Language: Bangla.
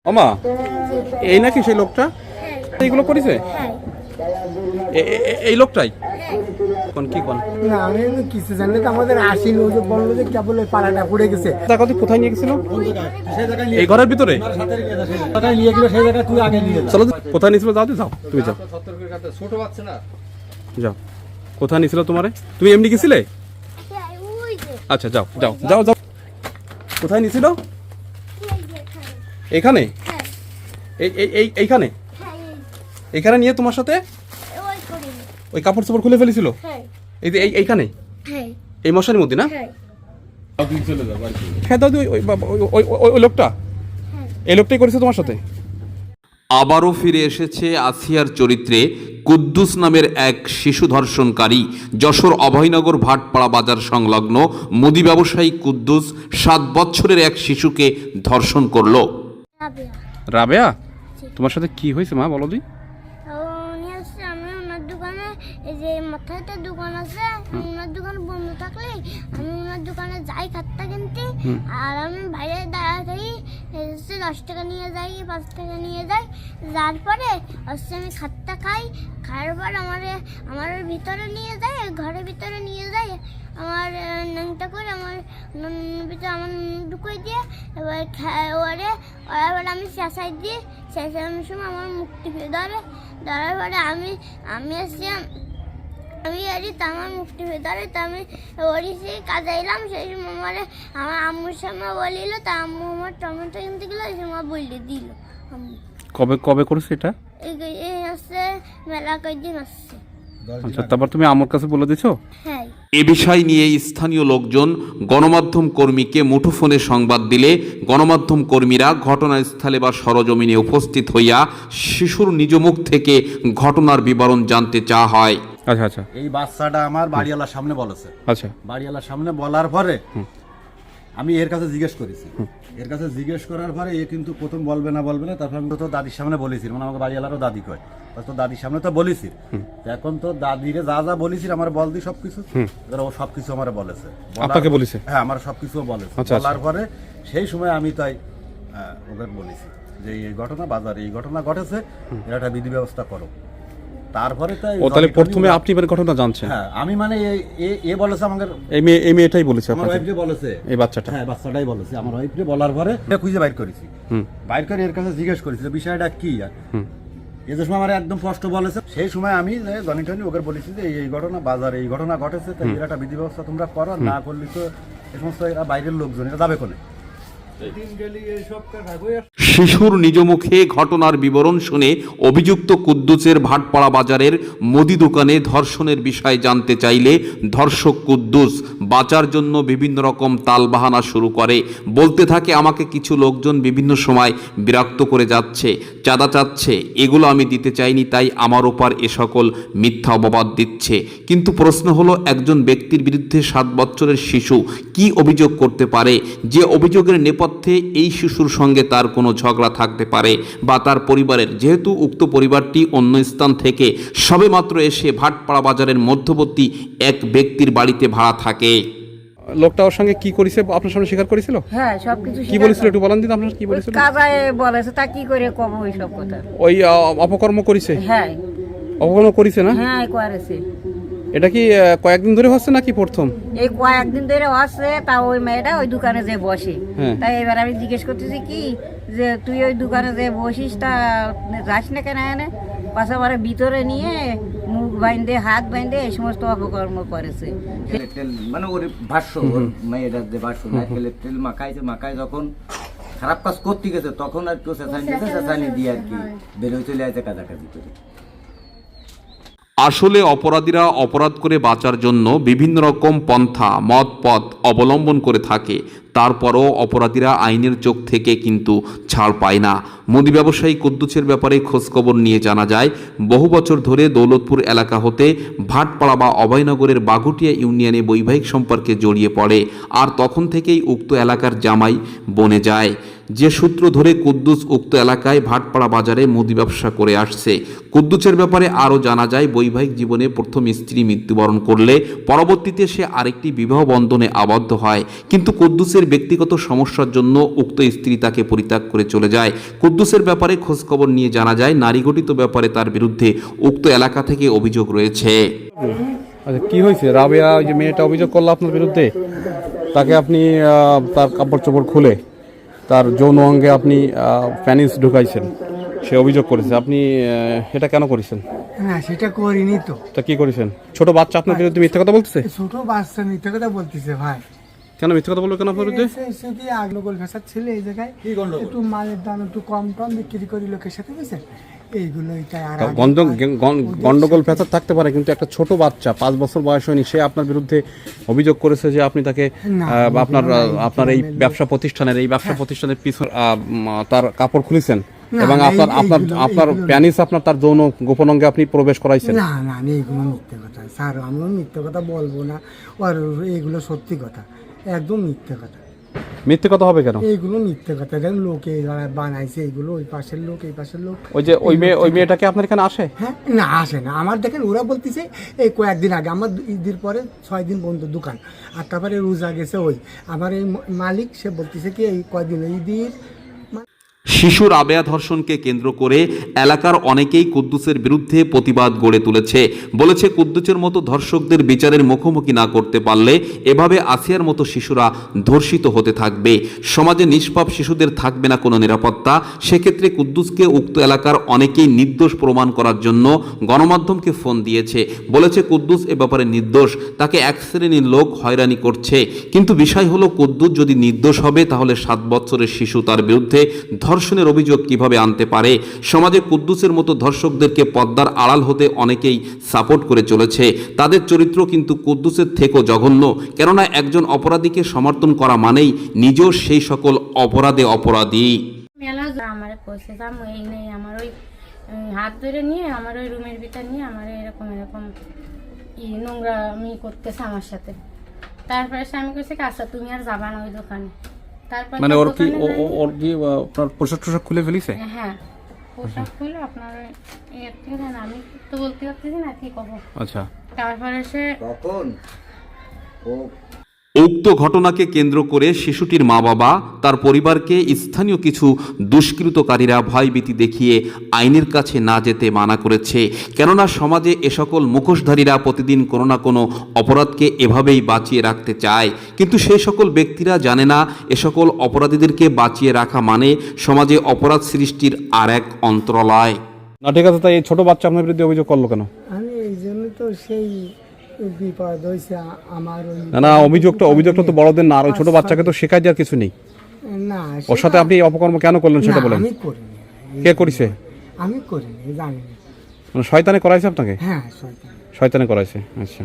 ওমা, এই নাকি সেই লোকটা এইগুলো করেছে? এই লোকটাই কোন কি কোন না, আমি কিছু জানি না। আমাদের আসিল ও যে বললো যে কেবল ওই পাড়াটা পড়ে গেছে। টাকা তুই কোথায় নিয়ে গেছিল? এই ঘরের ভিতরে নিয়ে গেল সেই জায়গায়, তুই আগে নিয়ে যা। চলো, কোথায় নিয়েছিল? যাও, যাও, তুমি যাও, ছোট বাচ্চা না, যাও। কোথায় নিয়েছিল তোমারে? তুমি এমনি গেছিলে? আচ্ছা, যাও যাও যাও যাও। কোথায় নিয়েছিল? এখানে? এইখানে এইখানে নিয়ে তোমার সাথে ওই কাপড় চোপড় খুলে ফেলেছিল? এই যে এইখানে এই মশারির মধ্যে না? হ্যাঁ দাদু, ওই লোকটা, এই লোকটাই করেছে তোমার সাথে? আবারও ফিরে এসেছে আসিয়ার চরিত্রে কুদ্দুস নামের এক শিশু ধর্ষণকারী। যশোর অভয়নগর ভাটপাড়া বাজার সংলগ্ন মুদি ব্যবসায়ী কুদ্দুস 7 বছরের এক শিশুকে ধর্ষণ করলো। রাবেয়া, তোমার সাথে কি হয়েছে মা, বলো দি? আমি ওনার দোকানে, এই যে মাথায় তো দোকান আছে, ওনার দোকান বন্ধ থাকলে আমি ওনার দোকানে যাই খাটটা কিনতে, আর আমি বাইরে দাঁড়া থাকি, 10 টাকা নিয়ে যাই, 5 টাকা নিয়ে যাই, যার পরে হচ্ছে আমি খাটটা খাই, খাওয়ার পর আমার ভিতরে নিয়ে যায়, ঘরের ভিতরে নিয়ে যায়, আমার নাংটা করে আমার ভিতরে আমার ঢুকিয়ে দিয়ে এবার ওরা আমি চেঁচাই দিয়ে চেঁচানোর সময় আমার মুখটি ধরার পরে আমি আসছি, আমি এরি তা আমার মুখটি ধরে, তা আমি ওড়িসে কাজে এলাম। সেই সময় আমার আম্মুর সামনে বলিল, তা আম্মু আমার টমেটো কিনতে গেলো, এই সময় বলে দিল। কবে কবে করেছে এটা? এই হচ্ছে মেলা কয়েকদিন আসছে। আচ্ছা, তারপর তুমি আমার কাছে বলে দিছো? হ্যাঁ। এ বিষয় নিয়ে স্থানীয় লোকজন গণমাধ্যম কর্মীকে মুঠোফোনে সংবাদ দিলে গণমাধ্যম কর্মীরা ঘটনাস্থলে বা সরজমিনে উপস্থিত হইয়া শিশুর নিজ মুখ থেকে ঘটনার বিবরণ জানতে চাওয়া হয়। আচ্ছা আচ্ছা, এই বাচ্চাটা আমার বাড়িওয়ালার সামনে বলেছে। আচ্ছা, বাড়িওয়ালার সামনে বলার পরে আমি এর কাছে জিজ্ঞেস করেছি। এর কাছে জিজ্ঞেস করার পরে এ কিন্তু প্রথম বলবে না। তারপর আমি তো দাদির সামনে বলেছি, মানে আমাকে বাড়িওয়ালারও দাদি কয়, তো দাদির সামনে তো বলেছি। এখন তো দাদিরে যা যা বলেছি আমার বল দি সবকিছু, ও সবকিছু আমার বলেছে। আপনাকে বলেছে? হ্যাঁ, আমার সবকিছু বলেছে। বলার পরে সেই সময় আমি তাই ওকে বলেছি যে এই ঘটনা বাজারে এই ঘটনা ঘটেছে, এর একটা বিধি ব্যবস্থা করো। তারপরে তাই ও তাহলে প্রথমে আপনি এর ঘটনা জানছেন? হ্যাঁ, আমি মানে এ বলেছে আমাকে, এই মেয়েটাই বলেছে আমার আপনাকে? ওয়াইফকে বলেছে, এই বাচ্চাটা? হ্যাঁ, বাচ্চাটাই বলেছে। আমার ওয়াইফকে বলার পরে খুঁজে বাইর করেছি, বাইর করে এর কাছে জিজ্ঞেস করেছি বিষয়টা কি। এই যে সময় আমার একদম স্পষ্ট বলেছে, সেই সময় আমি জনি ওকে বলেছি যে এই ঘটনা বাজারে এই ঘটনা ঘটেছে, তাই এর একটা বিধি ব্যবস্থা তোমরা করো, না করলে তো এই সমস্ত এরা বাইরের লোকজন এরা যাবে কোনে। শিশুর নিজ মুখে ঘটনার বিবরণ শুনে অভিযুক্ত কুদ্দুসের ভাটপাড়া বাজারের মুদি দোকানে ধর্ষণের বিষয় জানতে চাইলে ধর্ষক কুদ্দুস বাঁচার জন্য বিভিন্ন রকম তালবাহানা শুরু করে। বলতে থাকে, আমাকে কিছু লোকজন বিভিন্ন সময় বিরক্ত করে যাচ্ছে, চাঁদা চাচ্ছে, এগুলো আমি দিতে চাইনি, তাই আমার ওপর এ সকল মিথ্যা অপবাদ দিচ্ছে। কিন্তু প্রশ্ন হলো, একজন ব্যক্তির বিরুদ্ধে 7 বছরের শিশু কি অভিযোগ করতে পারে, যে অভিযোগের নেপথ্যে এই শিশুর সঙ্গে তার কোনো ঝগড়া থাকতে পারে বা তার পরিবারের, যেহেতু উক্ত পরিবারটি অন্য স্থান থেকে সবেমাত্র এসে ভাটপাড়া বাজারের মধ্যবর্তী এক ব্যক্তির বাড়িতে ভাড়া থাকে। লোকটা ওর সঙ্গে কি করেছে আপনার সামনে স্বীকার করেছিল? হ্যাঁ, সবকিছু কি বলেছিল একটু বলেন দিন, আপনার কি বলেছিল? কাজায় বলেছে, তা কি করে কম ওই সব কথা? ওই অপকর্ম করেছে? হ্যাঁ, অপকর্ম করেছে না? হ্যাঁ করেছে। এটা কি কয়েকদিন ধরে হচ্ছে নাকি প্রথম? এই কয়েকদিন ধরে হচ্ছে, তা ওই মেয়েটা ওই দোকানে যে বসে, তাই এবার আমি জিজ্ঞেস করতেছি কি যে তুই ওই দোকানে যে বসিস তা যাস না কেন, এনে পাশাপাশি ভিতরে নিয়ে মুখ বাইন্ধে হাত বাইন্ধে এই সমস্ত অপকর্ম করেছে। মানে ওর ভাষ্য, মেয়েটার যে ভাষ্য, তেল মাখায় যখন খারাপ কাজ করতে গেছে তখন আর কেউ চেঁচানি দিয়ে আর কি বেরোয় চলে আসে কাছাকাছি করে। আসলে অপরাধীরা অপরাধ করে বাঁচার জন্য বিভিন্ন রকম পন্থা পথ অবলম্বন করে থাকে, তারপরও অপরাধীরা আইনের চোখ থেকে কিন্তু ছাড় পায় না। মুদি ব্যবসায়ী কুদ্দুসের ব্যাপারে খোঁজখবর নিয়ে জানা যায়, বহু বছর ধরে দৌলতপুর এলাকা হতে ভাটপাড়া বা অভয়নগরের বাগুটিয়া ইউনিয়নে বৈবাহিক সম্পর্কে জড়িয়ে পড়ে, আর তখন থেকেই উক্ত এলাকার জামাই বনে যায়। যে সূত্র ধরে কুদ্দুস উক্ত এলাকায় ভাটপাড়া বাজারে মুদি ব্যবসা করে আসছে। কুদ্দুসের ব্যাপারে আরও জানা যায়, বৈবাহিক জীবনে প্রথম স্ত্রী মৃত্যুবরণ করলে পরবর্তীতে সে আরেকটি বিবাহ বন্ধনে আবদ্ধ হয়, কিন্তু কুদ্দুসের ব্যক্তিগত সমস্যার জন্য উক্ত স্ত্রী তাকে পরিত্যাগ করে চলে যায়। কুদ্দুসের ব্যাপারে খোঁজখবর নিয়ে জানা যায়, নারীঘটিত ব্যাপারে তার বিরুদ্ধে উক্ত এলাকা থেকে অভিযোগ রয়েছে। আচ্ছা, কি হয়েছে? রাবেয়া ওই যে মেয়েটা অভিযোগ করলো আপনার বিরুদ্ধে, তাকে আপনি তার কাপড় চোপড় খুলে তার যৌন অঙ্গে আপনি প্যানিস ঢুকাইছেন, সে অভিযোগ করেছে। আপনি এটা কেন করেছেন? না সেটা করিনি তো। তা কি করেছেন? ছোট বাচ্চা আপনার বিরুদ্ধে মিথ্যা কথা বলতেছে? ছোট বাচ্চা মিথ্যে কথা বলতেছে ভাই। কেন মিথ্যা কথা বললো কেন আপনার বিরুদ্ধে? সে কি আগলগোল ভাষার ছেলে এই জায়গায় একটু মালের দাম একটু কম টম বিক্রি করি লোকের সাথে, বুঝছেন? এইগুলো এটাই। আর গন্ডগোল ফ্যাসাদ থাকতে পারে, কিন্তু একটা ছোট বাচ্চা 5 বছর বয়স হয়নি, সে আপনার বিরুদ্ধে অভিযোগ করেছে যে আপনি তাকে আপনার এই ব্যবসা প্রতিষ্ঠানের পিছনে তার কাপড় খুলেছেন এবং আপনার প্যানিস তার যৌন গোপন অঙ্গে আপনি প্রবেশ করাইছেন। না না, আমি এইগুলো মিথ্যে কথা স্যার, আমিও মিথ্যে কথা বলবো না। আর এইগুলো সত্যি কথা, একদম মিথ্যে কথা। মিথ্যে কথা হবে কেন? এইগুলো মিথ্যে কথা, লোকে বানাইছে এইগুলো, ওই পাশের লোক এই পাশের লোক। ওই যে ওই মেয়েটাকে আপনার এখানে আসে? হ্যাঁ, না আসে না। আমার দেখেন ওরা বলতেছে এই কয়েকদিন আগে আমার ঈদের পরে 6 দিন বন্ধ দোকান, আর তারপরে রোজা গেছে। ওই আমার এই মালিক সে বলতেছে কি এই কয়েকদিন ঈদের। শিশু রাবেয়া ধর্ষণকে কেন্দ্র করে এলাকার অনেকেই কুদ্দুসের বিরুদ্ধে প্রতিবাদ গড়ে তুলেছে। বলেছে, কুদ্দুসের মতো ধর্ষকদের বিচারের মুখোমুখি না করতে পারলে এভাবে আসিয়ার মতো শিশুরা ধর্ষিত হতে থাকবে। সমাজে নিষ্পাপ শিশুদের থাকবে না কোনো নিরাপত্তা। সেক্ষেত্রে কুদ্দুসকে উক্ত এলাকার অনেকেই নির্দোষ প্রমাণ করার জন্য গণমাধ্যমকে ফোন দিয়েছে। বলেছে, কুদ্দুস এ ব্যাপারে নির্দোষ, তাকে এক শ্রেণীর লোক হয়রানি করছে। কিন্তু বিষয় হলো, কুদ্দুস যদি নির্দোষ হবে তাহলে 7 বছরের শিশু তার বিরুদ্ধে ধর্ষণের অভিযোগ কিভাবে আনতে পারে? সমাজে কুদ্দুসের মতো ধর্ষকদেরকে পর্দার আড়াল হতে অনেকেই সাপোর্ট করে চলেছে। তাদের চরিত্র কিন্তু কুদ্দুসের থেকেও জঘন্য, কেননা একজন অপরাধীকে সমর্থন করা মানেই নিজেও সেই সকল অপরাধে অপরাধী। আমার কইছে এই নেই, আমার ওই হাত ধরে নিয়ে আমার ওই রুমের ভিতর নিয়ে আমার এরকম নোংরা আমি করতেছে আমার সাথে। তারপরে সে আমি কইছি, আচ্ছা তুমি আর যাবা না ওই দোকানে। মানে ওর কি আপনার পোশাক খুলে ফেলিছে? হ্যাঁ, পোশাক খুলে আপনার আমি তো বলতে পারতেছি না কি করবো। আচ্ছা, তারপরে সে তখন উক্ত ঘটনাকে কেন্দ্র করে শিশুটির মা বাবা, তার পরিবারকে স্থানীয় কিছু দুষ্কৃতকারীরা ভয়ভীতি দেখিয়ে আইনের কাছে না যেতে মানা করেছে। কেননা সমাজে এ সকল মুখোশধারীরা প্রতিদিন কোনো না কোনো অপরাধকে এভাবেই বাঁচিয়ে রাখতে চায়, কিন্তু সেই সকল ব্যক্তিরা জানে না এ সকল অপরাধীদেরকে বাঁচিয়ে রাখা মানে সমাজে অপরাধ সৃষ্টির আর এক অন্তরালয়। না ঠিক আছে, তাই এই ছোট বাচ্চা আপনার বিরুদ্ধে অভিযোগ করলো কেন? আমি এই জন্য তো সেই বিপদ হয়েছে আমার। না, অভিযোগটা তো বড়দের না, আর ওই ছোট বাচ্চাকে তো শেখায় দেওয়ার কিছু নেই। না, ওর সাথে আপনি অপকর্ম কেন করলেন সেটা বলেন। আমি করিনি। কে করেছে? আমি করিনি, জানি না। মানে শয়তানে করাইছে আপনাকে? হ্যাঁ, শয়তানে করাইছে। আচ্ছা।